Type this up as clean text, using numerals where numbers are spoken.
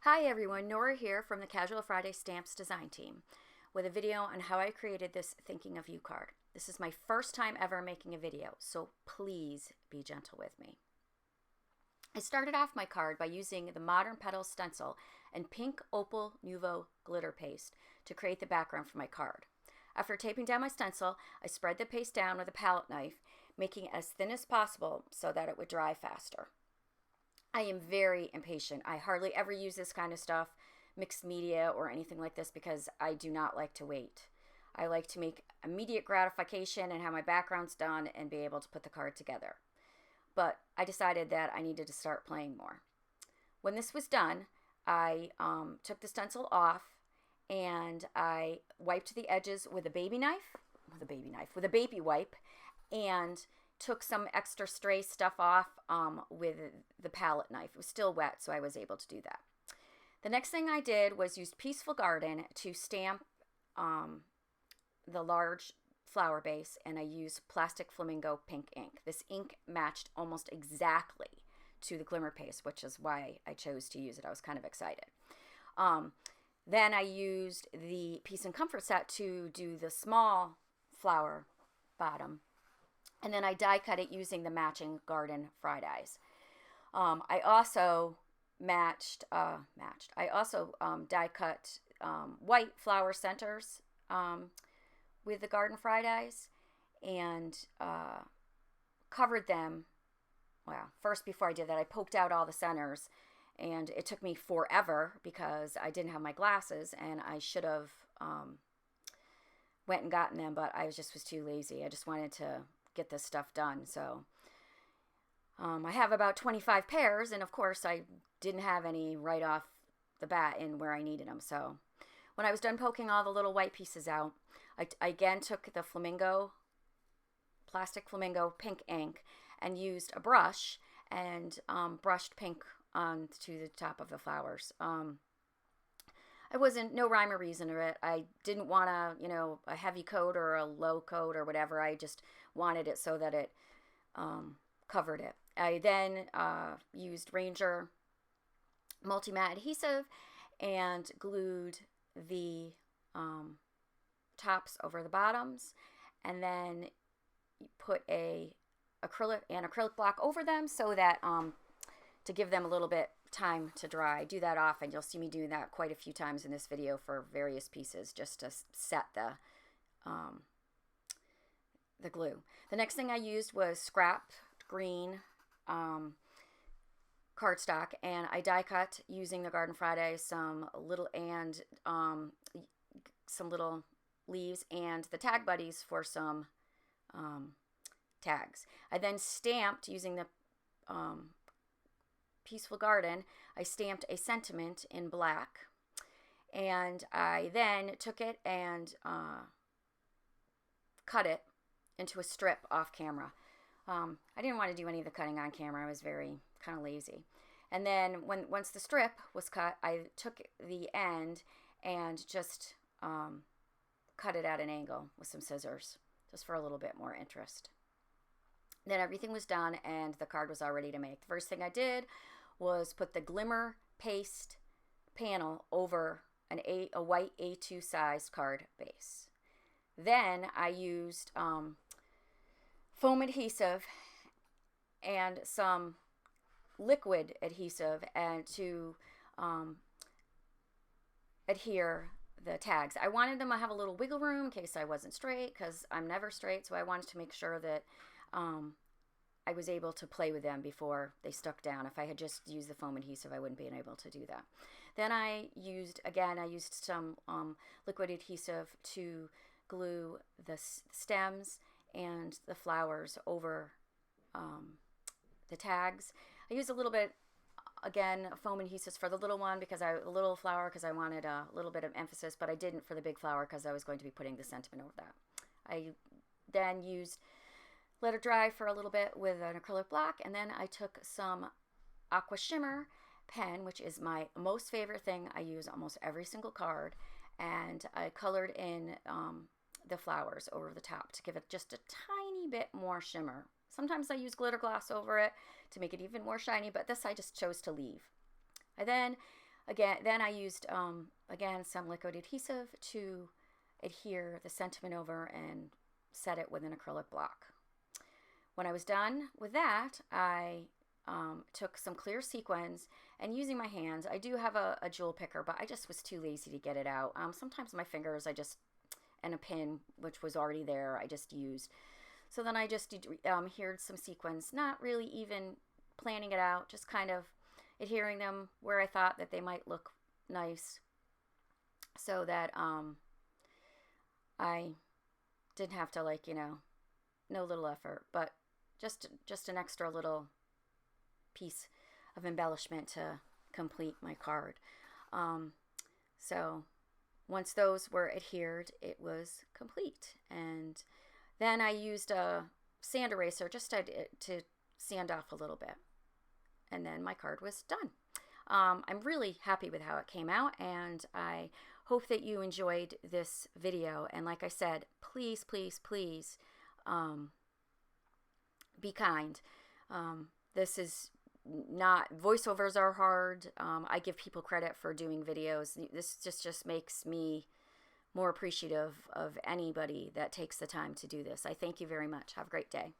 Hi everyone, Nora here from the CAS-ual Fridays Stamps design team with a video on how I created this Thinking of You card. This is my first time ever making a video, so please be gentle with me. I started off my card by using the modern Petals stencil and pink opal Nuvo glitter paste to create the background for my card. After taping down my stencil, I spread the paste down with a palette knife, making it as thin as possible so that it would dry faster. I am very impatient. I hardly ever use this kind of stuff, mixed media or anything like this, because I do not like to wait. I like to make immediate gratification and have my backgrounds done and be able to put the card together. But I decided that I needed to start playing more. When this was done, I took the stencil off and I wiped the edges with a baby wipe, and took some extra stray stuff off with the palette knife. It was still wet, so I was able to do that. The next thing I did was use Peaceful Garden to stamp the large flower base, and I used plastic flamingo pink ink. This ink matched almost exactly to the glimmer paste, which is why I chose to use it. I was kind of excited. Then I used the Peace and Comfort set to do the small flower bottom, and then I die cut it using the matching Garden Fri-Dies. I also die cut white flower centers with the Garden Fri-Dies and covered them. Well, first, before I did that, I poked out all the centers, and it took me forever because I didn't have my glasses, and I should have went and gotten them, but I was too lazy. I just wanted to get this stuff done. So I have about 25 pairs, and of course I didn't have any right off the bat in where I needed them. So when I was done poking all the little white pieces out, I again took the plastic flamingo pink ink and used a brush and brushed pink onto the top of the flowers. I wasn't, no rhyme or reason to it. I didn't want a heavy coat or a low coat or whatever. I just wanted it so that it covered it. I then used Ranger multi-matte adhesive and glued the tops over the bottoms, and then put an acrylic block over them so that to give them a little bit time to dry. I do that often. You'll see me doing that quite a few times in this video for various pieces, just to set the glue. The next thing I used was scrap green cardstock, and I die cut using the Garden Fridays some little leaves and the tag buddies for some tags. I then stamped using the Peaceful Garden. I stamped a sentiment in black, and I then took it and cut it into a strip off camera. I didn't want to do any of the cutting on camera. I was very kind of lazy. And then once the strip was cut, I took the end and just cut it at an angle with some scissors, just for a little bit more interest. Then everything was done and the card was all ready to make. The first thing I did was put the Glimmer Paste panel over a white A2 size card base. Then I used foam adhesive and some liquid adhesive and to adhere the tags. I wanted them to have a little wiggle room in case I wasn't straight, because I'm never straight, so I wanted to make sure that I was able to play with them before they stuck down. If I had just used the foam adhesive, I wouldn't be able to do that. Then I used some liquid adhesive to glue the stems and the flowers over the tags. I used a little bit, again, foam adhesive for the little one, the little flower, because I wanted a little bit of emphasis, but I didn't for the big flower because I was going to be putting the sentiment over that. I then let it dry for a little bit with an acrylic block, and then I took some aqua shimmer pen, which is my most favorite thing. I use almost every single card, and I colored in the flowers over the top to give it just a tiny bit more shimmer. Sometimes I use glitter gloss over it to make it even more shiny, but this I just chose to leave. I then Again, then I used, again, some liquid adhesive to adhere the sentiment over and set it with an acrylic block. When I was done with that, I took some clear sequins, and using my hands, I do have a jewel picker, but I just was too lazy to get it out. Sometimes my fingers, and a pin, which was already there, I just used. So then I just adhered some sequins, not really even planning it out, just kind of adhering them where I thought that they might look nice, so that I didn't have to, like, no little effort, but just an extra little piece of embellishment to complete my card. So once those were adhered, it was complete. And then I used a sand eraser just to sand off a little bit. And then my card was done. I'm really happy with how it came out, and I hope that you enjoyed this video. And like I said, please, please, please be kind. This is not, voiceovers are hard. I give people credit for doing videos. This just makes me more appreciative of anybody that takes the time to do this. I thank you very much. Have a great day.